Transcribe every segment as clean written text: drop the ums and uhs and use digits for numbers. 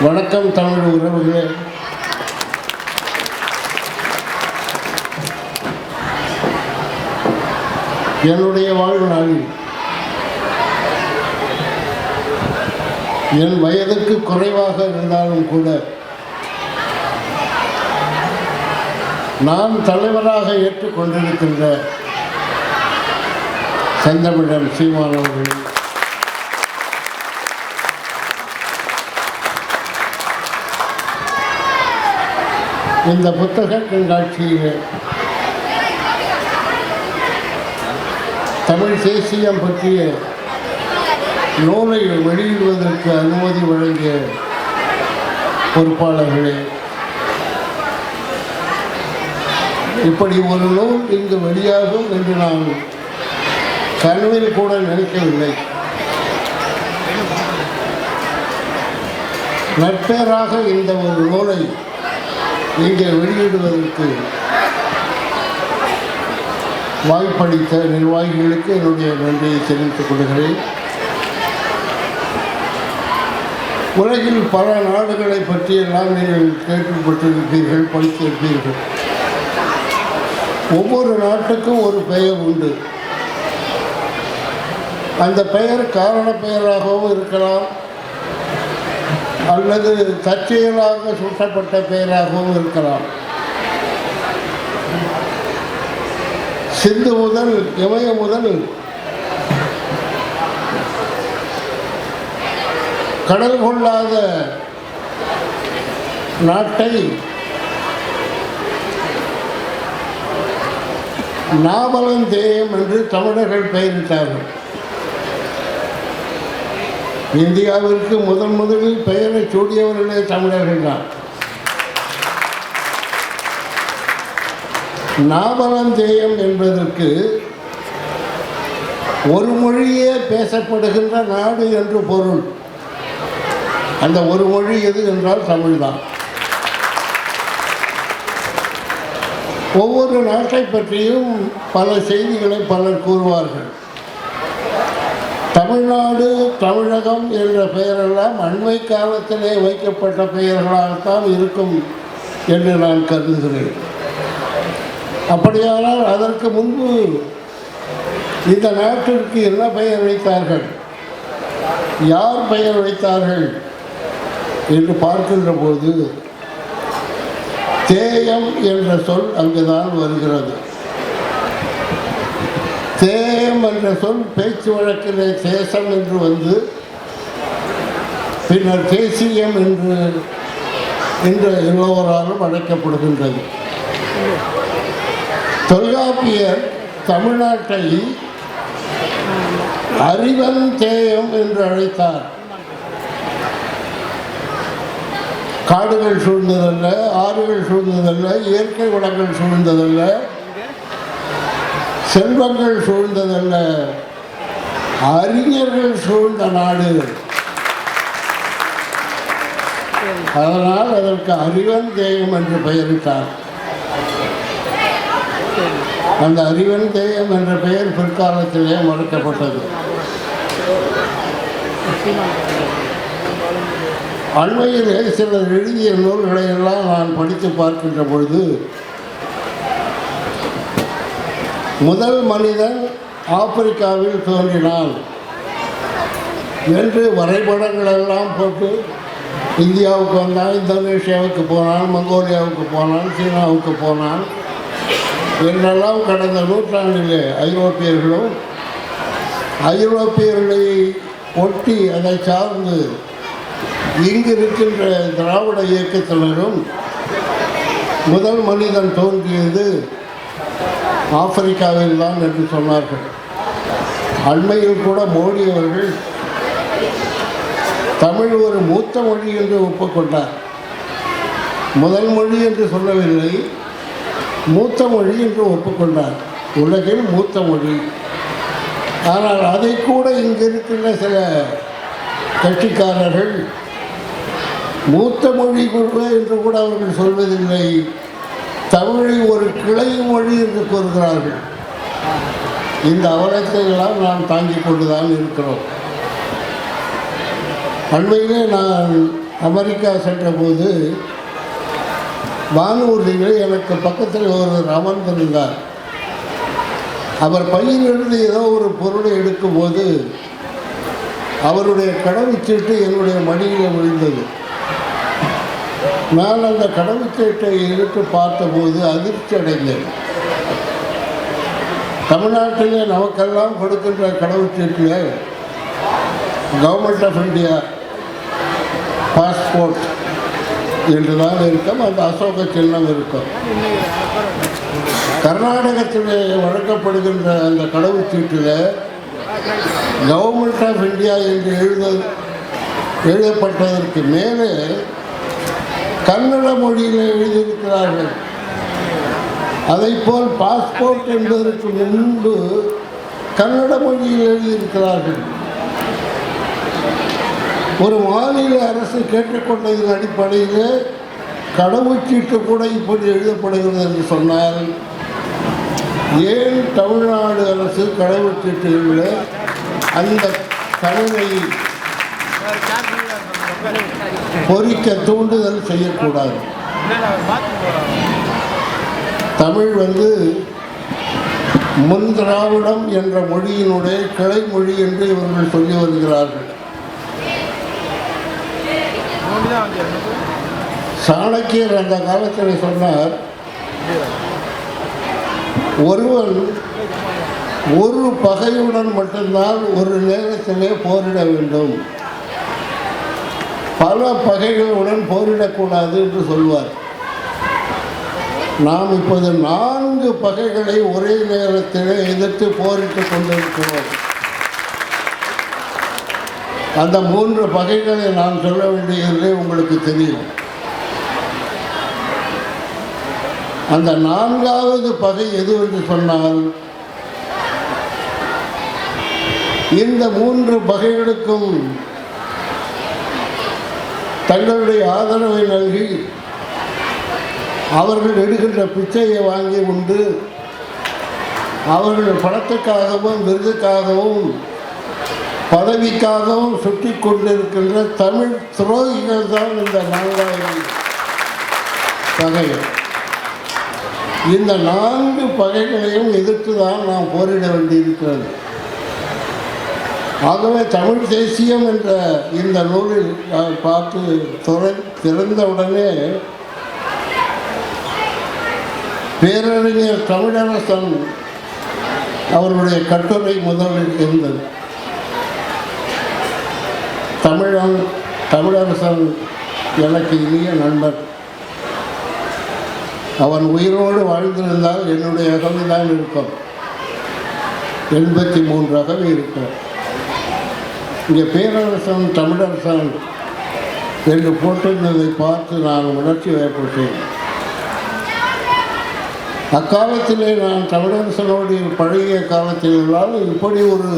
வணக்கம் தமிழ் உறவுகளே. என்னுடைய வாழ்நாளில் என் வயதுக்கு குறைவாக இருந்தாலும் கூட நான் தலைவராக ஏற்றுக்கொண்டிருக்கின்ற செந்தமிழன் சீமான் அவர்கள் இந்த புத்தக கண்காட்சியில் தமிழ் தேசியம் பற்றிய நூலை வெளியிடுவதற்கு அனுமதி வழங்கிய பொறுப்பாளர்களே, இப்படி ஒரு நூல் இங்கு வெளியாகும் என்று நான் கனவில் கூட நினைக்கவில்லை. நட்பேராக இந்த ஒரு நூலை இங்கே வெளியிடுவதற்கு வாய்ப்பளித்த நிர்வாகிகளுக்கு என்னுடைய நன்றியை தெரிவித்துக் கொள்கிறேன். உலகில் பல நாடுகளை பற்றியெல்லாம் நீங்கள் கேள்விப்பட்டிருப்பீர்கள், படித்திருப்பீர்கள். ஒவ்வொரு நாட்டுக்கும் ஒரு பெயர் உண்டு. அந்த பெயர் காரண பெயராகவும் இருக்கலாம், அல்லது தற்செயலாக சூட்டப்பட்ட பெயராகவும் இருக்கலாம். சிந்து முதல் இமய முதல் கடல் கொள்ளாத நாட்டை நாவலந்தேயம் என்று தமிழர்கள் பெயரிட்டார்கள். இந்தியாவிற்கு முதலில் பெயரை சூடியவர்களே தமிழர்கள் தான். நாவலந்தேயம் என்பதற்கு ஒரு மொழியே பேசப்படுகின்ற நாடு என்று பொருள். அந்த ஒரு மொழி எது என்றால் தமிழ்தான். ஒவ்வொரு நாட்டை பற்றியும் பல செய்திகளை பலர் கூறுவார்கள். தமிழ்நாடு, தமிழகம் என்ற பெயரெல்லாம் அண்மை காலத்திலே வைக்கப்பட்ட பெயர்களாகத்தான் இருக்கும் என்று நான் கருதுகிறேன். அப்படியானால் அதற்கு முன்பு இந்த நாட்டிற்கு என்ன பெயர் வைத்தார்கள், யார் பெயர் வைத்தார்கள் என்று பார்க்கின்ற போது தேயம் என்ற சொல் அங்குதான் வருகிறது. தேயம் என்ற சொல் பேச்சு வழக்கிலே தேசம் என்று வந்து பின்னர் தேசியம் என்று இன்று எல்லோராலும் அழைக்கப்படுகின்றது. தொல்காப்பியர் தமிழ்நாட்டை அறிவன் தேயம் என்று அழைத்தார். காடுகள் சூழ்ந்ததல்ல, ஆறுகள் சூழ்ந்ததல்ல, இயற்கை வளங்கள் சூழ்ந்ததல்ல, செல்வங்கள் சூழ்ந்ததல்ல, அறிஞர்கள் சூழ்ந்த நாடு. அதனால் அதற்கு அறிவன் தேயம் என்று பெயரிட்டார். அந்த அறிவன் தேயம் என்ற பெயர் பிற்காலத்திலே மறுக்கப்பட்டது. அண்மையிலே சிலர் எழுதிய நூல்களை எல்லாம் நான் படித்து பார்க்கின்ற பொழுது முதல் மனிதன் ஆப்பிரிக்காவில் தோன்றினான் என்று வரைபடங்களெல்லாம் போட்டு இந்தியாவுக்கு வந்தான், இந்தோனேஷியாவுக்கு போனான், மங்கோலியாவுக்கு போனான், சீனாவுக்கு போனான் என்றெல்லாம் கடந்த நூற்றாண்டிலே ஐரோப்பியர்களும் ஐரோப்பியர்களை ஒட்டி அதை சார்ந்து இங்கு இருக்கின்ற திராவிட இயக்கத்தினரும் முதல் மனிதன் தோன்றியது ஆப்பிரிக்காவில் தான் என்று சொன்னார்கள். அண்மையில் கூட மோடி அவர்கள் தமிழ் ஒரு மூத்த மொழி என்று ஒப்புக்கொண்டார். முதல் மொழி என்று சொல்லவில்லை, மூத்த மொழி என்று ஒப்புக்கொண்டார். உலகில் மூத்த மொழி. ஆனால் அதை கூட இங்கு இருக்கின்ற சில கட்சிக்காரர்கள் மூத்த மொழி என்று கூட அவர்கள் சொல்வதில்லை, தமிழை ஒரு கிளை மொழி என்று கூறுகிறார்கள். இந்த அவலத்தை எல்லாம் நாம் தாங்கிக் கொண்டுதான் இருக்கிறோம். அண்மையிலே நான் அமெரிக்கா சென்றபோது வானூர்தியில் எனக்கு பக்கத்தில் ஒருவர் அமர்ந்திருந்தார். அவர் பையிலிருந்து ஏதோ ஒரு பொருளை எடுக்கும்போது அவருடைய கடவுச்சீட்டு என்னுடைய மடியில் விழுந்தது. நான் அந்த கடவுச்சீட்டை எடுத்து பார்த்தபோது அதிர்ச்சி அடைந்தேன். தமிழ்நாட்டிலே நமக்கெல்லாம் கொடுக்கின்ற கடவுச்சீட்டில் கவர்மெண்ட் ஆஃப் இந்தியா பாஸ்போர்ட் என்றுதான் இருக்கும், அந்த அசோக சின்னம் இருக்கும். கர்நாடகத்தில் வழங்கப்படுகின்ற அந்த கடவுச்சீட்டில் கவர்மெண்ட் ஆஃப் இந்தியா என்று எழுதப்பட்டதற்கு மேலே கன்னட மொழியில் எழுதியிருக்கிறார்கள். அதைப்போல் பாஸ்போர்ட் என்பதற்கு முன்பு கன்னட மொழியில் எழுதியிருக்கிறார்கள். ஒரு மாநில அரசு கேட்டுக்கொண்டதன் அடிப்படையில் கடவுச்சீட்டு கூட இப்படி எழுதப்படுகிறது என்று சொன்னால், ஏன் தமிழ்நாடு அரசு கடவுச்சீட்டுகளில் அந்த தமிழை பொறிக்க தூண்டுதல் செய்யக்கூடாது? தமிழ் முன் திராவிடம் என்ற மொழியினுடைய கிளை மொழி என்று இவர்கள் சொல்லி வருகிறார்கள். சாணக்கியர் அந்த காலத்தில் சொன்னார், ஒருவன் ஒரு பகையுடன் மட்டும்தான் ஒரு நேரத்திலே போரிட வேண்டும், பல பகைகளுடன் போரிடக்கூடாது என்று சொல்வார். நாம் இப்போது 4 பகைகளை ஒரே நேரத்திலே எதிர்த்து போரிட்டு கொண்டிருக்கிறோம். அந்த 3 பகைகளை நான் சொல்ல வேண்டியதில்லை, உங்களுக்கு தெரியும். அந்த 4வது பகை எது என்று சொன்னால், இந்த 3 பகைகளுக்கும் தங்களுடைய ஆதரவை நல்கி அவர்கள் எடுக்கின்ற பிச்சையை வாங்கி உண்டு அவர்கள் பணத்துக்காகவும் விருதுக்காகவும் பதவிக்காகவும் சுற்றி கொண்டிருக்கின்ற தமிழ் துரோகிகள் தான் இந்த 4வது பகை. இந்த 4 பகைகளையும் எதிர்த்து தான் நாம் போரிட வேண்டியிருக்கிறது. ஆகவே தமிழ் தேசியம் என்ற இந்த நூலில் பார்த்து திறந்தவுடனே பேரறிஞர் தமிழரசன் அவருடைய கட்டுரை முதலில் இருந்தது. தமிழரசன் எனக்கு இனிய நண்பர். அவன் உயிரோடு வாழ்ந்திருந்தால் என்னுடைய அகவிதான் இருக்கும். 83 அகவி இருக்கும். இங்கே பேரரசன் தமிழரசன் என்று போட்டிருந்ததை பார்த்து நான் உணர்ச்சி வயப்பட்டேன். அக்காலத்திலே நான் தமிழரசனோடு பழகிய காலத்திலால் இப்படி ஒரு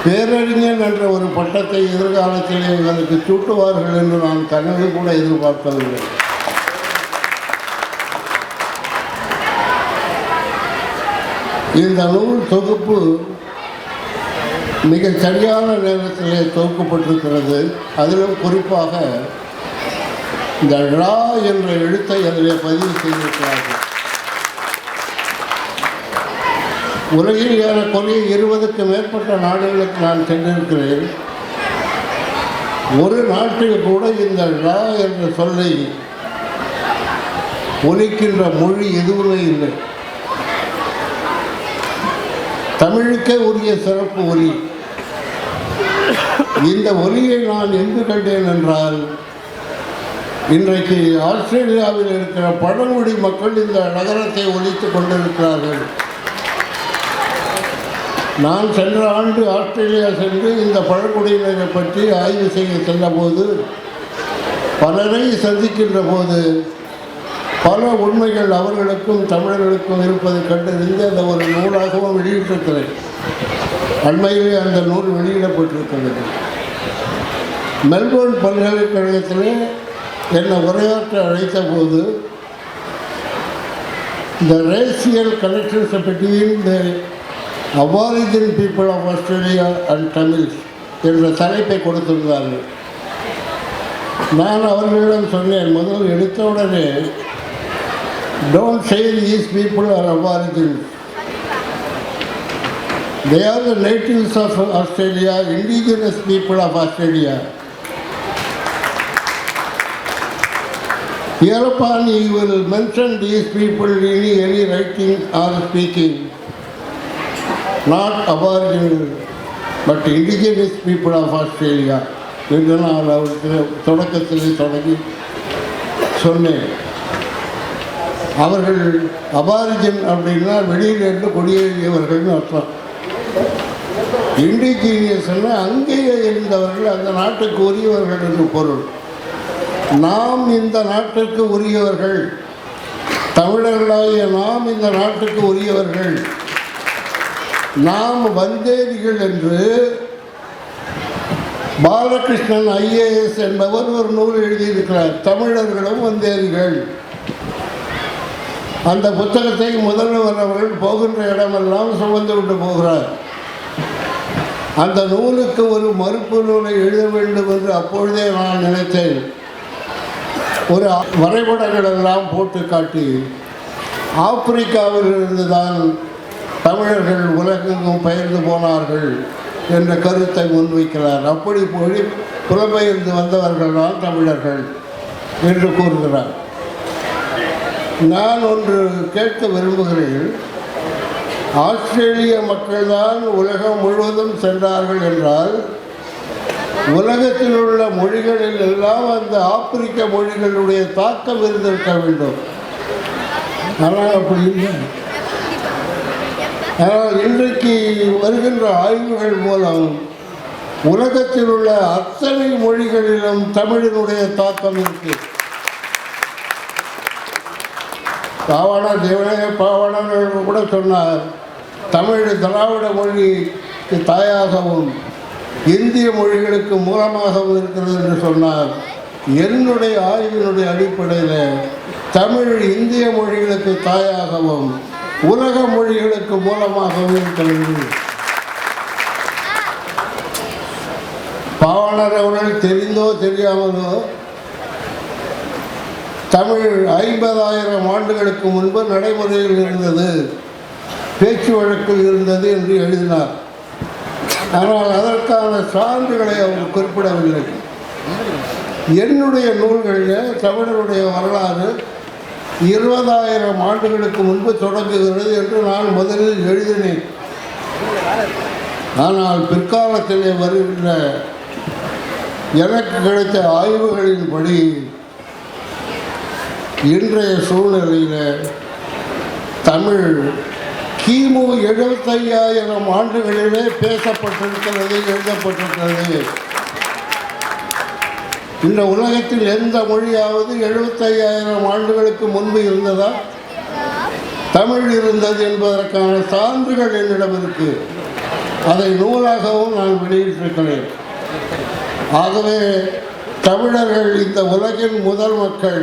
பேரறிஞன் என்ற ஒரு பட்டத்தை எதிர்காலத்திலே எங்களுக்கு சூட்டுவார்கள் என்று நான் கனவு கூட எதிர்பார்க்கவில்லை. இந்த நூல் தொகுப்பு மிக சரியான நேரத்திலே தொகுக்கப்பட்டிருக்கிறது. அதிலும் குறிப்பாக இந்த ழா என்ற எழுத்தை அதிலே பதிவு செய்திருக்கிறார்கள். உலகில் ஏறக்குறைய 20க்கு மேற்பட்ட நாடுகளுக்கு நான் சென்றிருக்கிறேன். ஒரு நாட்டில் கூட இந்த ழா என்ற சொல்லை ஒலிக்கின்ற மொழி எதுவுமே இல்லை. தமிழுக்கே உரிய சிறப்பு ஒலி. இந்த ஒலியை நான் எங்கு கண்டேன் என்றால், இன்றைக்கு ஆஸ்திரேலியாவில் இருக்கிற பழங்குடி மக்கள் இந்த நகரத்தை ஒலித்துக் கொண்டிருக்கிறார்கள். நான் சென்ற ஆண்டு ஆஸ்திரேலியா சென்று இந்த பழங்குடியினரை பற்றி ஆய்வு செய்ய சென்றபோது பலரை சந்திக்கின்ற போது பல உண்மைகள் அவர்களுக்கும் தமிழர்களுக்கும் இருப்பதை கண்டறிந்து அந்த ஒரு நூலாகவும் வெளியிட்டிருக்கிறேன். அண்மையிலே அந்த நூல் வெளியிடப்பட்டிருக்கிறது. மெல்போர்ன் பல்கலைக்கழகத்திலே என்னை உரையாற்ற அழைத்த போது the racial connections between the Aborigine people of Australia and Tamils என்ற தலைப்பை கொடுத்திருந்தார்கள். நான் அவர்களிடம் சொன்னேன், முதல் எடுத்த உடனே don't say these people are Aborigines. They are the natives of Australia, indigenous people of Australia. Hereupon he will mention these people in any writing or speaking, not Aboriginal, but indigenous people of Australia. என்று நான் அவருக்கு தொடக்கத்திலே தொடங்கி சொன்னேன். அவர்கள் அபாரிஜன் அப்படின்னா வெளியிலிருந்து குடியேறியவர்கள்னு அர்த்தம். இண்டிஜீனியஸ்னா அங்கேயே இருந்தவர்கள், அந்த நாட்டுக்கு உரியவர்கள் என்று பொருள். நாம் இந்த நாட்டுக்கு உரியவர்கள், தமிழர்களாகிய நாம் இந்த நாட்டுக்கு உரியவர்கள், நாம் வந்தேரிகள் என்று பாலகிருஷ்ணன் IAS என்பவர் ஒரு நூல் எழுதியிருக்கிறார், தமிழர்களும் வந்தேரிகள். அந்த புத்தகத்தை முதல்வர் அவர்கள் போகின்ற இடமெல்லாம் சுமந்து கொண்டு போகிறார். அந்த நூலுக்கு ஒரு மறுப்பு நூலை எழுத வேண்டும் என்று அப்பொழுதே நான் நினைத்தேன். ஒரு வரைபடங்கள் எல்லாம் போட்டு காட்டி ஆப்பிரிக்காவிலிருந்து தான் தமிழர்கள் உலகெங்கும் பெயர்ந்து போனார்கள் என்ற கருத்தை முன்வைக்கிறார். அப்படி புலம்பெயர்ந்து வந்தவர்கள் தான் தமிழர்கள் என்று கூறுகிறார். நான் ஒன்று கேட்க விரும்புகிறேன். ஆஸ்திரேலிய மக்கள்தான் உலகம் முழுவதும் சென்றார்கள் என்றால் உலகத்தில் உள்ள மொழிகளில் எல்லாம் அந்த ஆப்பிரிக்க மொழிகளுடைய தாக்கம் இருந்திருக்க வேண்டும். ஆனால் அப்படி இல்லை. ஆனால் இன்றைக்கு வருகின்ற ஆய்வுகள் மூலம் உலகத்தில் உள்ள அத்தனை மொழிகளிலும் தமிழினுடைய தாக்கம் இருக்கு. பாவாணர் கூட சொன்னார், தமிழ் திராவிட மொழிக்கு தாயாகவும் இந்திய மொழிகளுக்கு மூலமாகவும் இருக்கிறது என்று சொன்னார். என்னுடைய ஆய்வினுடைய அடிப்படையில் தமிழ் இந்திய மொழிகளுக்கு தாயாகவும் உலக மொழிகளுக்கு மூலமாகவும் இருக்கிறது. பாவாணர் அவர்கள் தெரிந்தோ தெரியாமலோ தமிழ் 50,000 ஆண்டுகளுக்கு முன்பு நடைமுறையில் இருந்தது, பேச்சு வழக்கில் இருந்தது என்று எழுதினார். ஆனால் அதற்கான சான்றுகளை அவர் குறிப்பிடவில்லை. என்னுடைய நூல்களில் தமிழருடைய வரலாறு 20,000 ஆண்டுகளுக்கு முன்பு தொடங்குகிறது என்று நான் முதலில் எழுதினேன். ஆனால் பிற்காலத்திலே வருகின்ற எனக்கு கிடைத்த ஆய்வுகளின்படி இன்றைய சூழ்நிலையில் தமிழ் கிமு 75,000 ஆண்டுகளிலே பேசப்பட்டிருக்கிறது, எழுதப்பட்டிருக்கிறது. இந்த உலகத்தில் எந்த மொழியாவது 75,000 ஆண்டுகளுக்கு முன்பு இருந்ததா? தமிழ் இருந்தது என்பதற்கான சான்றுகள் என்னிடம் இருக்கு. அதை நூலாகவும் நான் வெளியிட்டிருக்கிறேன். ஆகவே தமிழர்கள் இந்த உலகின் முதல் மக்கள்,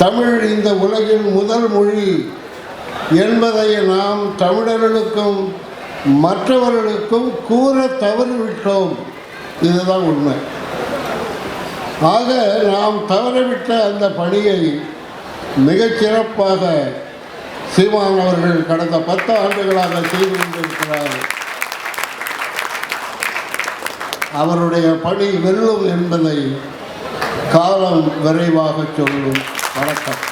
தமிழ் இந்த உலகின் முதல் மொழி என்பதை நாம் தமிழர்களுக்கும் மற்றவர்களுக்கும் கூற தவறிவிட்டோம். இதுதான் உண்மை. ஆக நாம் தவறவிட்ட அந்த பணியை மிகச்சிறப்பாக சீமான் அவர்கள் கடந்த 10 ஆண்டுகளாக செய்து கொண்டிருக்கிறார். அவருடைய பணி வெல்லும் என்பதை காலம் விரைவாக சொல்லும். வணக்கம்.